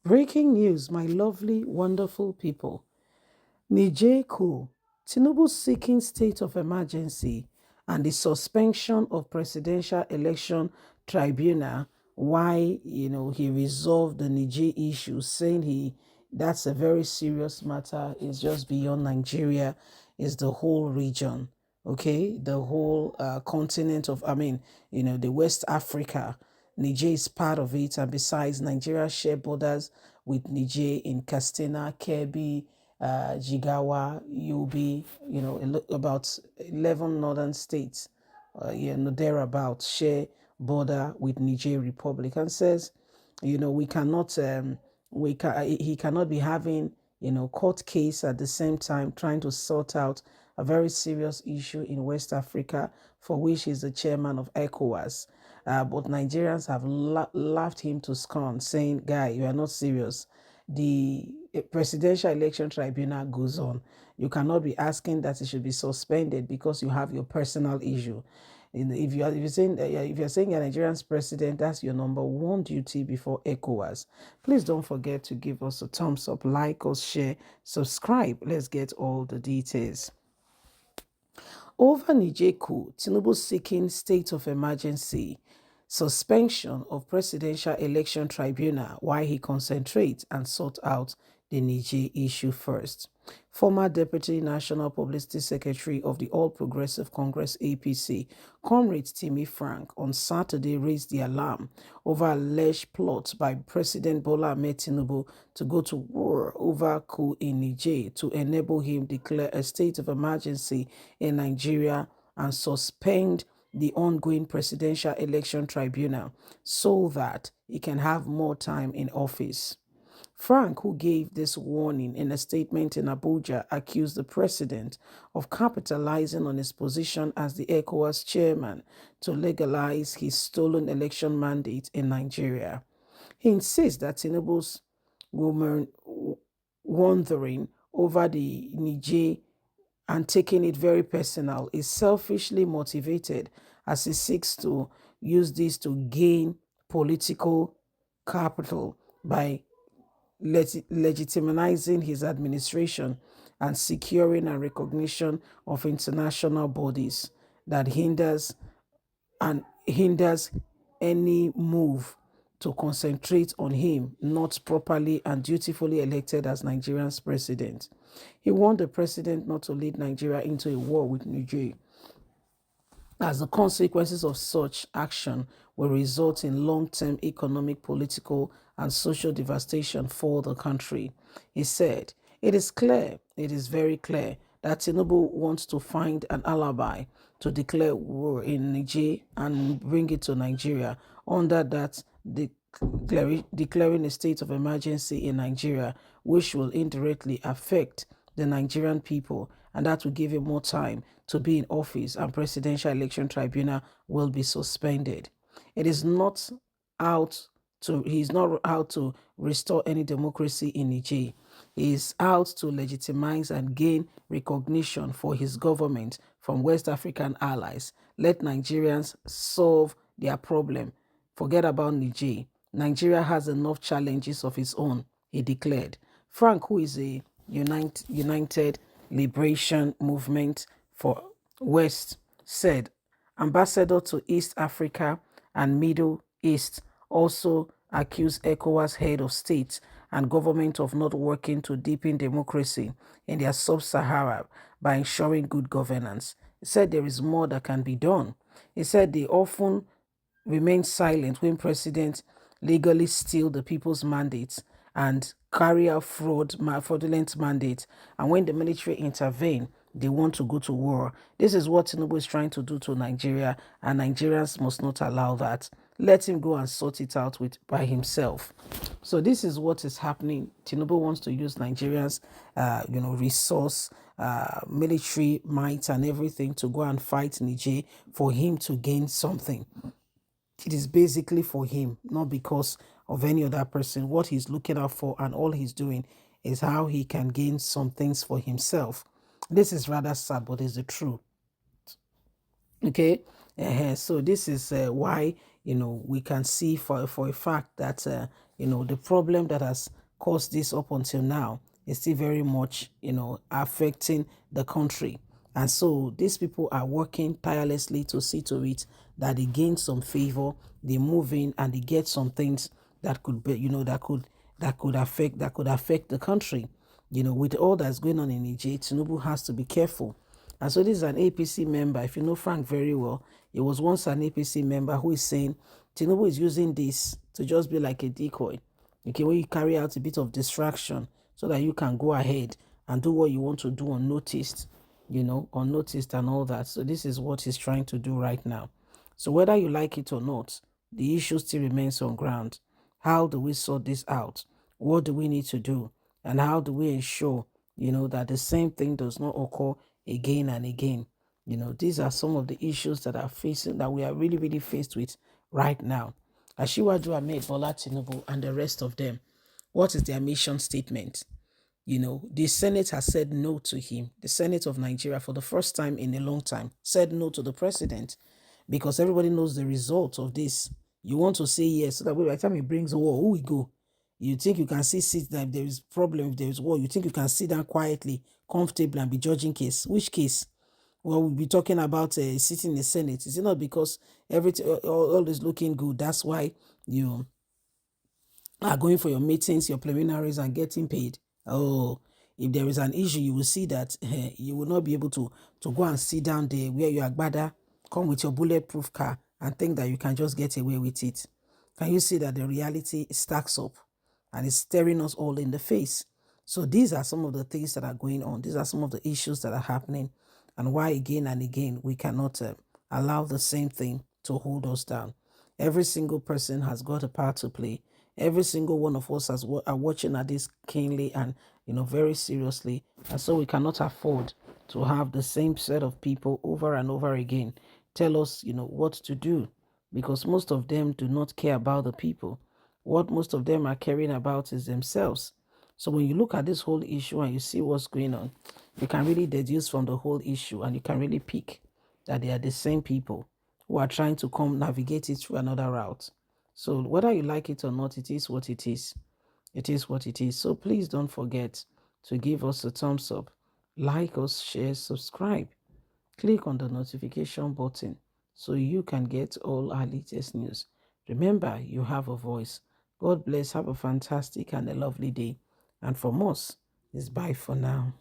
Breaking news, my lovely, wonderful people. Niger Coup, Tinubu seeking state of emergency and the suspension of presidential election tribunal. Why, he resolved the Niger issue, saying that's a very serious matter. It's just beyond Nigeria, it's the whole region, okay, the whole continent of, the West Africa. Niger is part of it, and besides, Nigeria share borders with Niger in Katsina, Kebbi, Jigawa, Yobe, about 11 northern states, thereabout, share border with Niger Republic, and says, we cannot, he cannot be having, court case at the same time trying to sort out a very serious issue in West Africa, for which he's the chairman of ECOWAS. But Nigerians have laughed him to scorn, saying, "Guy, you are not serious. The presidential election tribunal goes on. You cannot be asking that it should be suspended because you have your personal issue. If you're saying you're Nigerian's president, that's your number one duty before ECOWAS. Please don't forget to give us a thumbs up, like us, share, subscribe. Let's get all the details. Over Niger Coup, Tinubu seeking state of emergency, suspension of presidential election tribunal while he concentrates and sort out the Niger issue first. Former Deputy National Publicity Secretary of the All Progressive Congress APC, Comrade Timmy Frank, on Saturday raised the alarm over alleged plot by President Bola Ahmed Tinubu to go to war over coup in Niger to enable him declare a state of emergency in Nigeria and suspend the ongoing presidential election tribunal so that he can have more time in office. Frank, who gave this warning in a statement in Abuja, accused the president of capitalizing on his position as the ECOWAS chairman to legalize his stolen election mandate in Nigeria. He insists that Tinubu's wandering over the Niger and taking it very personal is selfishly motivated, as he seeks to use this to gain political capital by legitimizing his administration and securing a recognition of international bodies that hinders any move to concentrate on him not properly and dutifully elected as Nigeria's president. He warned the president not to lead Nigeria into a war with Niger, as the consequences of such action will result in long-term economic, political, and social devastation for the country. He said, it is very clear, that Tinubu wants to find an alibi to declare war in Niger and bring it to Nigeria under that declaring a state of emergency in Nigeria, which will indirectly affect the Nigerian people, and that will give him more time to be in office, and presidential election tribunal will be suspended. It is not he's not out to restore any democracy in Niger. He is out to legitimize and gain recognition for his government from West African allies. Let Nigerians solve their problem. Forget about Niger. Nigeria has enough challenges of its own, he declared. Frank, who is a United Liberation Movement for West, said Ambassador to East Africa and Middle East also accused ECOWAS head of state and government of not working to deepen democracy in their sub-Sahara by ensuring good governance. He said there is more that can be done. He said they often remain silent when presidents legally steal the people's mandates and carry out fraudulent mandates, and when the military intervene, they want to go to war. This is what Tinubu is trying to do to Nigeria, and Nigerians must not allow that. Let him go and sort it out by himself. So this is what is happening. Tinubu wants to use Nigerians, resource, military might and everything to go and fight Niger for him to gain something. It is basically for him, not because of any other person. What he's looking out for and all he's doing is how he can gain some things for himself. This is rather sad, but it's the truth. Okay, so this is why we can see for a fact that The problem that has caused this up until now is still very much, affecting the country. And so these people are working tirelessly to see to it that they gain some favor, they move in and they get some things that could be, that could affect the country. With all that's going on in Niger, Tinubu has to be careful. And so this is an APC member. If you know Frank very well, he was once an APC member who is saying Tinubu is using this to just be like a decoy. Okay, when you carry out a bit of distraction so that you can go ahead and do what you want to do unnoticed, unnoticed and all that. So this is what he's trying to do right now. So whether you like it or not, the issue still remains on ground. How do we sort this out? What do we need to do? And how do we ensure, that the same thing does not occur again and again? These are some of the issues that we are really, really faced with right now. Asiwaju Ahmed Bola Tinubu and the rest of them, what is their mission statement? The Senate has said no to him. The Senate of Nigeria, for the first time in a long time, said no to the president because everybody knows the result of this. You want to say yes, so that by the time he brings war, who will go? You think you can sit that if there is problem, if there is war, you think you can sit down quietly, comfortably and be judging case. Which case? Well, we'll be talking about sitting in the Senate. Is it not because everything all is looking good? That's why you are going for your meetings, your preliminaries, and getting paid. Oh, if there is an issue, you will see that you will not be able to go and sit down there where you are better, come with your bulletproof car and think that you can just get away with it. Can you see that the reality stacks up and it's staring us all in the face? So these are some of the things that are going on. These are some of the issues that are happening and why again and again we cannot allow the same thing to hold us down. Every single person has got a part to play. Every single one of us are watching at this keenly and very seriously, and so we cannot afford to have the same set of people over and over again tell us what to do, because most of them do not care about the people. What most of them are caring about is themselves. So when you look at this whole issue and you see what's going on, you can really deduce from the whole issue and you can really pick that they are the same people who are trying to come navigate it through another route. So whether you like it or not, it is what it is. It is what it is. So please don't forget to give us a thumbs up, like us, share, subscribe. Click on the notification button so you can get all our latest news. Remember, you have a voice. God bless. Have a fantastic and a lovely day. And from us, it's bye for now.